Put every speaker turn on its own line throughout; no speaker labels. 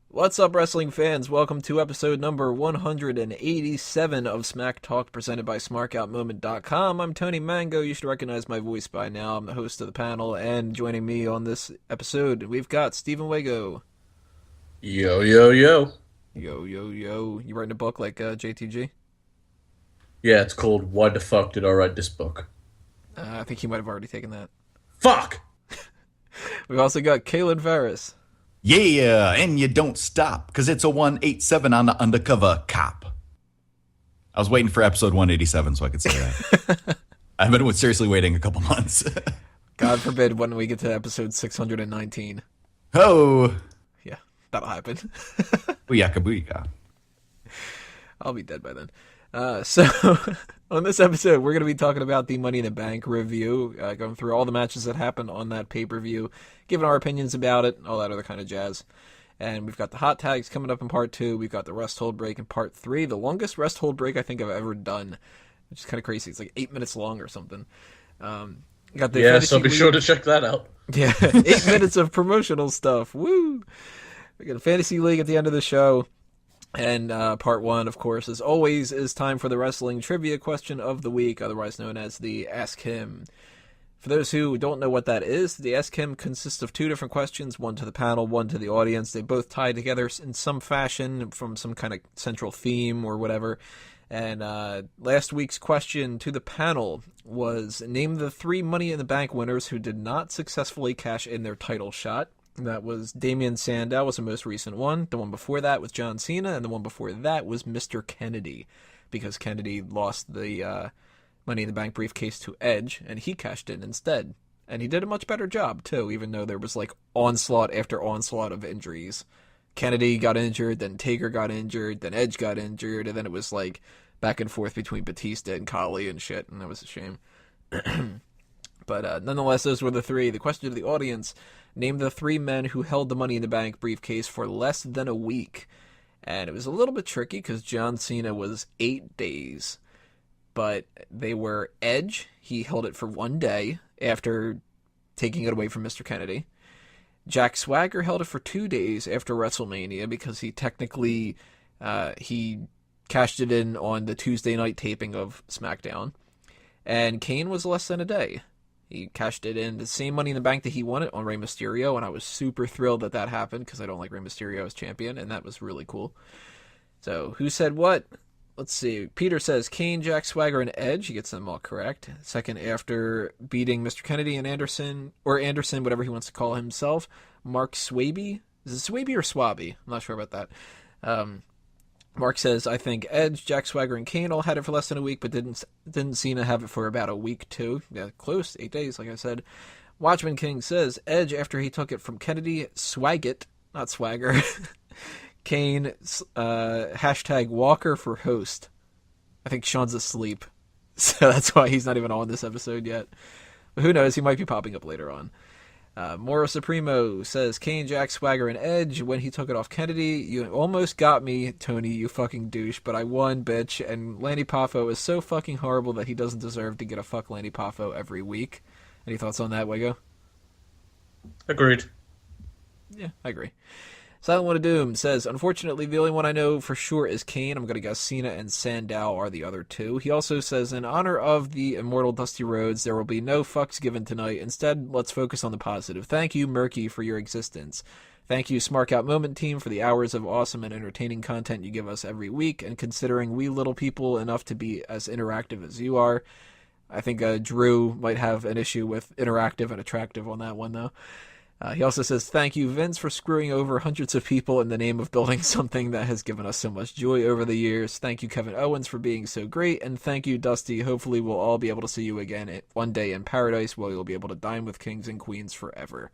What's up, wrestling fans? Welcome to episode number 187 of Smack Talk, presented by SmarkOutMoment.com. I'm Tony Mango. You should recognize my voice by now. I'm the host of the panel, and joining me on this episode, we've got Stephen Wago.
Yo, yo, yo.
Yo, yo, yo. You writing a book like JTG?
Yeah, it's called Why the Fuck Did I Write This Book?
I think he might have already taken that.
Fuck!
We've also got Kaylin Ferris.
Yeah, and you don't stop, because it's a 187 on the Undercover Cop. I was waiting for episode 187 so I could say that. I've been seriously waiting a couple months.
God forbid when we get to episode 619.
Oh!
Yeah, that'll happen.
Booyaka, booyaka.
I'll be dead by then. So, on this episode, we're going to be talking about the Money in the Bank review, going through all the matches that happened on that pay-per-view, giving our opinions about it, all that other kind of jazz. And we've got the hot tags coming up in part 2. We've got the rest hold break in part 3, the longest rest hold break I think I've ever done, which is kind of crazy. It's like 8 minutes long or something. Got the
So be sure to check that out.
Yeah, 8 minutes of promotional stuff. Woo! We got a Fantasy League at the end of the show. And part 1, of course, as always, is time for the wrestling trivia question of the week, otherwise known as the Ask Him. For those who don't know what that is, the Ask Him consists of 2 different questions, one to the panel, one to the audience. They both tie together in some fashion from some kind of central theme or whatever. And last week's question to the panel was, name the 3 Money in the Bank winners who did not successfully cash in their title shot. That was Damian Sandow was the most recent one. The one before that was John Cena, and the one before that was Mr. Kennedy, because Kennedy lost the Money in the Bank briefcase to Edge, and he cashed in instead. And he did a much better job, too, even though there was, like, onslaught after onslaught of injuries. Kennedy got injured, then Taker got injured, then Edge got injured, and then it was, like, back and forth between Batista and Khali and shit, and that was a shame. But nonetheless, those were the 3. The question to the audience: name the 3 men who held the Money in the Bank briefcase for less than a week. And it was a little bit tricky because John Cena was 8 days. But they were Edge. He held it for 1 day after taking it away from Mr. Kennedy. Jack Swagger held it for 2 days after WrestleMania because he technically he cashed it in on the Tuesday night taping of SmackDown. And Kane was less than a day. He cashed it in the same Money in the Bank that he won it on Rey Mysterio, and I was super thrilled that that happened because I don't like Rey Mysterio as champion, and that was really cool. So, who said what? Let's see. Peter says Kane, Jack Swagger, and Edge. He gets them all correct. Second after beating Mr. Kennedy and Anderson, or Anderson, whatever he wants to call himself. Mark Swaby. Is it Swaby or Swabby? I'm not sure about that. Mark says, I think Edge, Jack Swagger, and Kane all had it for less than a week, but didn't Cena have it for about a week, too? Yeah, close, 8 days, like I said. Watchman King says, Edge, after he took it from Kennedy, Swagget, not Swagger. Kane, hashtag Walker for host. I think Sean's asleep, so that's why he's not even on this episode yet. But who knows, he might be popping up later on. Moro Supremo says, Kane, Jack Swagger, and Edge when he took it off Kennedy. You almost got me, Tony, you fucking douche, but I won, bitch. And Lanny Poffo is so fucking horrible that he doesn't deserve to get a fuck Lanny Poffo every week. Any thoughts on that, Wego?
Agreed.
Yeah, I agree. Silent One of Doom says, unfortunately, the only one I know for sure is Kane. I'm going to guess Cena and Sandow are the other 2. He also says, in honor of the immortal Dusty Rhodes, there will be no fucks given tonight. Instead, let's focus on the positive. Thank you, Murky, for your existence. Thank you, Smark Out Moment team, for the hours of awesome and entertaining content you give us every week. And considering we little people enough to be as interactive as you are, I think Drew might have an issue with interactive and attractive on that one, though. He also says, thank you, Vince, for screwing over hundreds of people in the name of building something that has given us so much joy over the years. Thank you, Kevin Owens, for being so great. And thank you, Dusty. Hopefully we'll all be able to see you again one day in paradise where you'll be able to dine with kings and queens forever.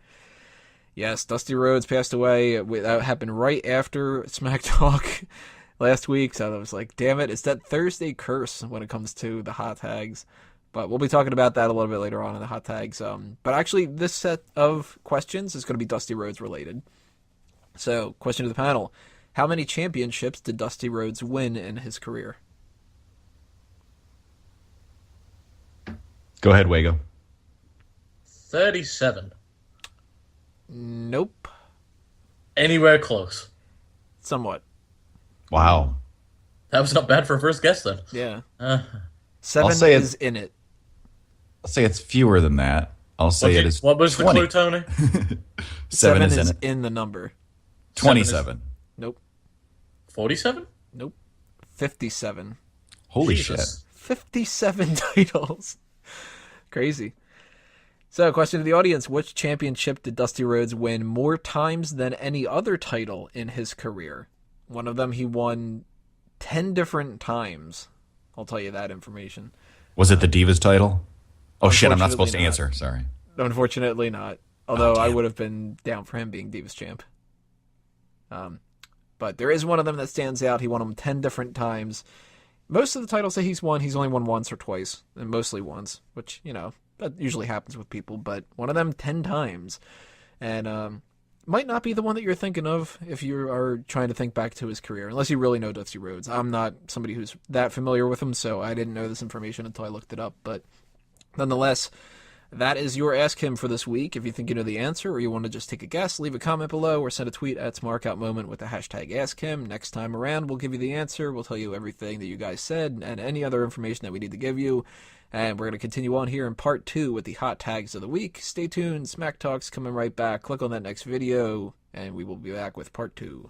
Yes, Dusty Rhodes passed away. That happened right after Smack Talk last week. So I was like, damn it, it's that Thursday curse when it comes to the hot tags. But we'll be talking about that a little bit later on in the hot tags. But actually, this set of questions is going to be Dusty Rhodes related. So, question to the panel. How many championships did Dusty Rhodes win in his career?
Go ahead, Wago.
37.
Nope.
Anywhere close.
Somewhat.
Wow.
That was not bad for a first guess then.
Yeah.
Uh,
7
say
is in it.
I'll say it's fewer than that. I'll say it is
what was
20.
the clue, Tony?
7 is in it.
in the number.
27.
Nope.
47?
Nope. 57.
Holy
Jesus.
shit.
57 titles. Crazy. So, question to the audience. Which championship did Dusty Rhodes win more times than any other title in his career? One of them he won 10 different times. I'll tell you that information.
Was it the Divas title? Oh shit, I'm not supposed to
Unfortunately
answer. Sorry.
Unfortunately not. Although I
damn.
would have been down for him being Divas champ. But there is one of them that stands out. He won them 10 different times. Most of the titles that he's only won once or twice. And mostly once. Which, that usually happens with people. But one of them 10 times. And might not be the one that you're thinking of if you are trying to think back to his career. Unless you really know Dusty Rhodes. I'm not somebody who's that familiar with him. So I didn't know this information until I looked it up. But nonetheless, that is your Ask Him for this week. If you think you know the answer or you want to just take a guess, leave a comment below or send a tweet at SmarkOutMoment with the hashtag AskHim. Next time around, we'll give you the answer. We'll tell you everything that you guys said and any other information that we need to give you. And we're going to continue on here in part 2 with the hot tags of the week. Stay tuned. Smack Talk's coming right back. Click on that next video, and we will be back with part 2.